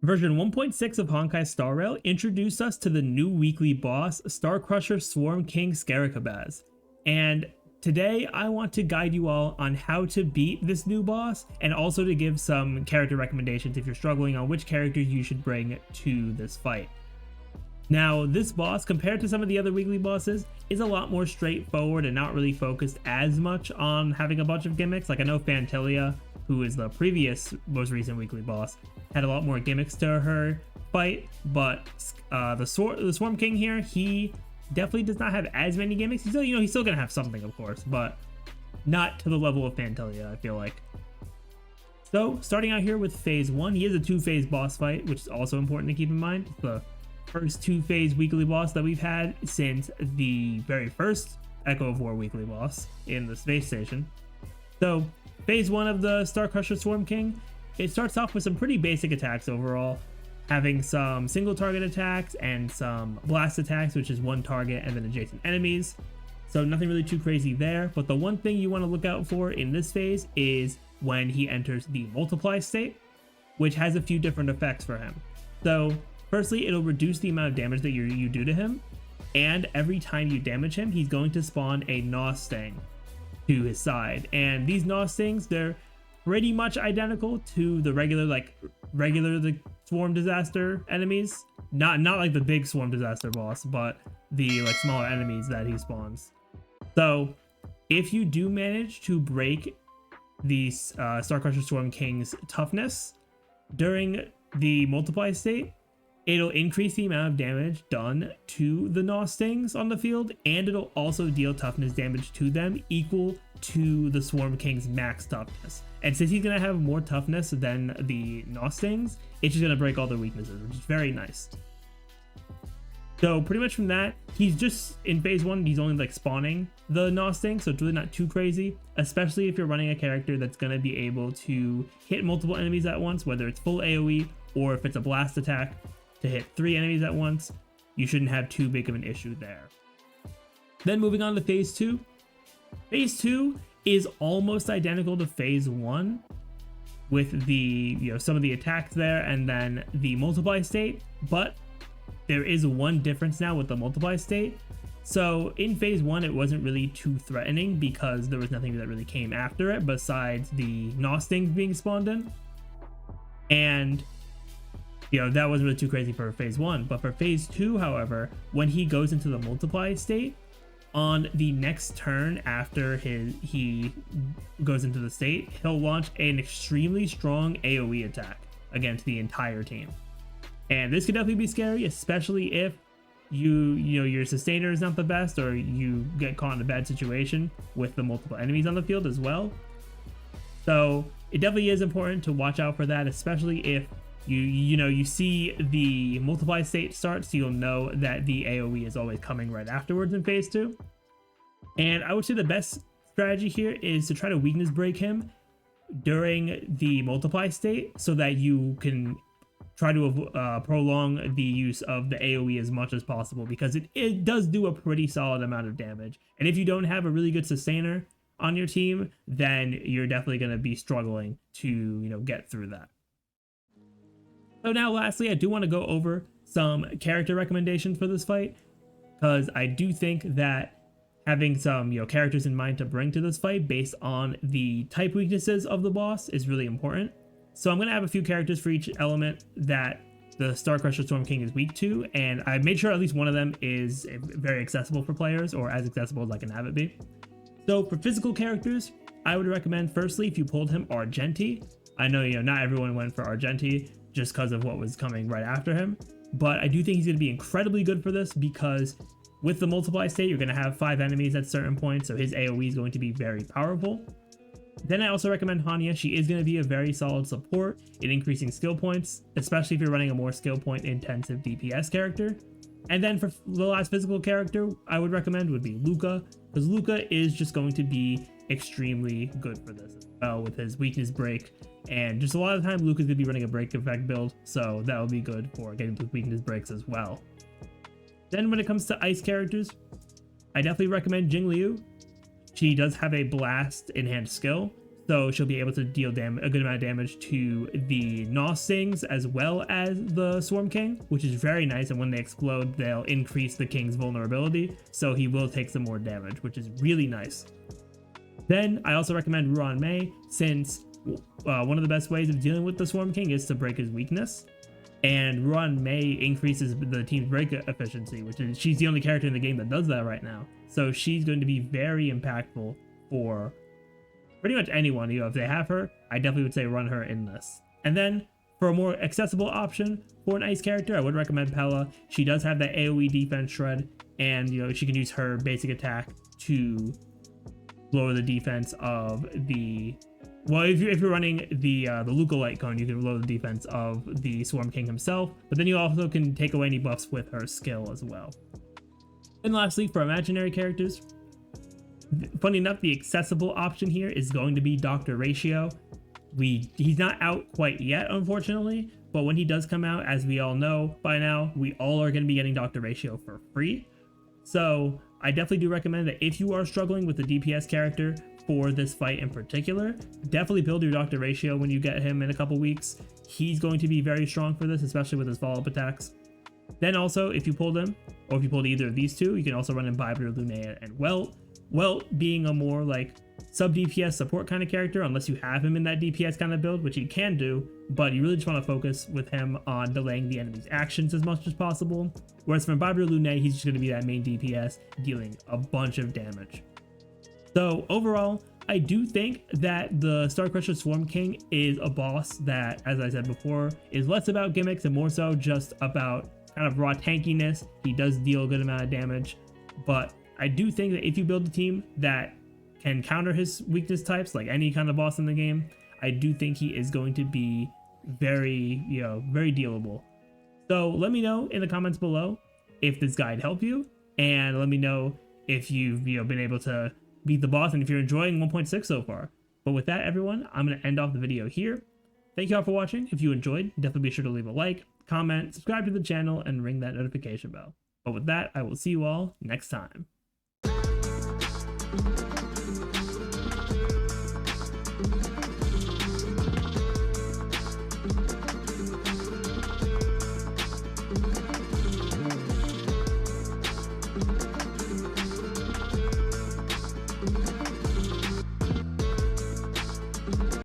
Version 1.6 of Honkai Star Rail introduced us to the new weekly boss, Starcrusher Swarm King Skaracabaz. And today I want to guide you all on how to beat this new boss, and also to give some character recommendations if you're struggling on which character you should bring to this fight. Now, this boss, compared to some of the other weekly bosses, is a lot more straightforward and not really focused as much on having a bunch of gimmicks. Like, I know Pela, who is the previous most recent weekly boss, had a lot more gimmicks to her fight, but the Swarm King here, he definitely does not have as many gimmicks. He's still, he's still gonna have something, of course, but not to the level of Phantelia, I feel like. So, starting out here with phase 1, he is a 2-phase boss fight, which is also important to keep in mind. It's the first 2-phase weekly boss that we've had since the very first Echo of War weekly boss in the space station. So, phase 1 of the Starcrusher Swarm King, it starts off with some pretty basic attacks overall, having some single target attacks and some blast attacks, which is one target and then adjacent enemies. So nothing really too crazy there, but the one thing you want to look out for in this phase is when he enters the multiply state, which has a few different effects for him. So firstly, it'll reduce the amount of damage that you do to him, and every time you damage him, he's going to spawn a Gnaw Sting to his side. And these Gnaw Stings, they're pretty much identical to the regular Swarm Disaster enemies. Not like the big Swarm Disaster boss, but the smaller enemies that he spawns. So if you do manage to break the Starcrusher Swarm King's toughness during the multiply state, it'll increase the amount of damage done to the Gnaw Stings on the field, and it'll also deal toughness damage to them equal to the Swarm King's max toughness. And since he's going to have more toughness than the Gnaw Stings, it's just going to break all their weaknesses, which is very nice. So pretty much from that, he's just, in phase 1, he's only spawning the Gnaw Sting, so it's really not too crazy, especially if you're running a character that's going to be able to hit multiple enemies at once, whether it's full AoE or if it's a blast attack to hit 3 enemies at once. You shouldn't have too big of an issue there. Then moving on to phase 2. Phase 2 is almost identical to phase 1 with the some of the attacks there and then the multiply state, but there is one difference now with the multiply state. So in phase 1, it wasn't really too threatening because there was nothing that really came after it besides the Gnaw Stings being spawned in, and that wasn't really too crazy for phase 1. But for phase 2, however, when he goes into the multiply state, on the next turn after he goes into the state, he'll launch an extremely strong AoE attack against the entire team. And this could definitely be scary, especially if your sustainer is not the best, or you get caught in a bad situation with the multiple enemies on the field as well. So it definitely is important to watch out for that, especially if you see the multiply state start, so you'll know that the AoE is always coming right afterwards in phase 2. And I would say the best strategy here is to try to weakness break him during the multiply state, so that you can try to prolong the use of the AoE as much as possible, because it does do a pretty solid amount of damage. And if you don't have a really good sustainer on your team, then you're definitely going to be struggling to get through that. So now lastly, I do want to go over some character recommendations for this fight, because I do think that having some characters in mind to bring to this fight based on the type weaknesses of the boss is really important. So I'm going to have a few characters for each element that the Starcrusher Swarm King is weak to, and I made sure at least one of them is very accessible for players, or as accessible as I can have it be. So for physical characters, I would recommend firstly, if you pulled him, Argenti. I know not everyone went for Argenti just because of what was coming right after him, but I do think he's going to be incredibly good for this, because with the multiply state, you're going to have 5 enemies at certain points, so his AoE is going to be very powerful. Then I also recommend Hanya. She is going to be a very solid support in increasing skill points, especially if you're running a more skill point intensive DPS character. And then for the last physical character I would recommend would be Luka, because Luka is just going to be extremely good for this as well with his weakness break. And just a lot of the time, Luka's going to be running a break effect build, so that will be good for getting those weakness breaks as well. Then when it comes to ice characters, I definitely recommend Jingliu. She does have a blast enhanced skill, So she'll be able to deal a good amount of damage to the Nos things as well as the Swarm King, which is very nice. And when they explode, they'll increase the King's vulnerability. So he will take some more damage, which is really nice. Then I also recommend Ruan Mei, since one of the best ways of dealing with the Swarm King is to break his weakness. And Ruan Mei increases the team's break efficiency, which is, she's the only character in the game that does that right now. So she's going to be very impactful for pretty much anyone. You know, if they have her, I definitely would say run her in this. And then for a more accessible option for an ice character, I would recommend Pela. She does have that AoE defense shred, and you know, she can use her basic attack to lower the defense of the, well, if you're running the Luka light cone, you can lower the defense of the Swarm King himself, but then you also can take away any buffs with her skill as well. And lastly, for imaginary characters, funny enough, the accessible option here is going to be Dr. Ratio. He's not out quite yet, unfortunately, but when he does come out, as we all know by now, we all are going to be getting Dr. Ratio for free. So I definitely do recommend that if you are struggling with the DPS character for this fight in particular, definitely build your Dr. Ratio when you get him in a couple weeks. He's going to be very strong for this, especially with his follow-up attacks. Then also, if you pulled him, or if you pulled either of these two, you can also run Imbibitor, Lunae, and Welt. Welt being a more like sub-DPS support kind of character, unless you have him in that DPS kind of build, which he can do, but you really just want to focus with him on delaying the enemy's actions as much as possible. Whereas for Imbibitor Lunae, he's just going to be that main DPS, dealing a bunch of damage. So overall, I do think that the Starcrusher Swarm King is a boss that, as I said before, is less about gimmicks and more so just about kind of raw tankiness. He does deal a good amount of damage, but I do think that if you build a team that can counter his weakness types, like any kind of boss in the game, I do think he is going to be very, very dealable. So let me know in the comments below if this guide helped you, and let me know if you've been able to beat the boss and if you're enjoying 1.6 so far. But with that, everyone, I'm going to end off the video here. Thank you all for watching. If you enjoyed, definitely be sure to leave a like, comment, subscribe to the channel, and ring that notification bell. But with that, I will see you all next time.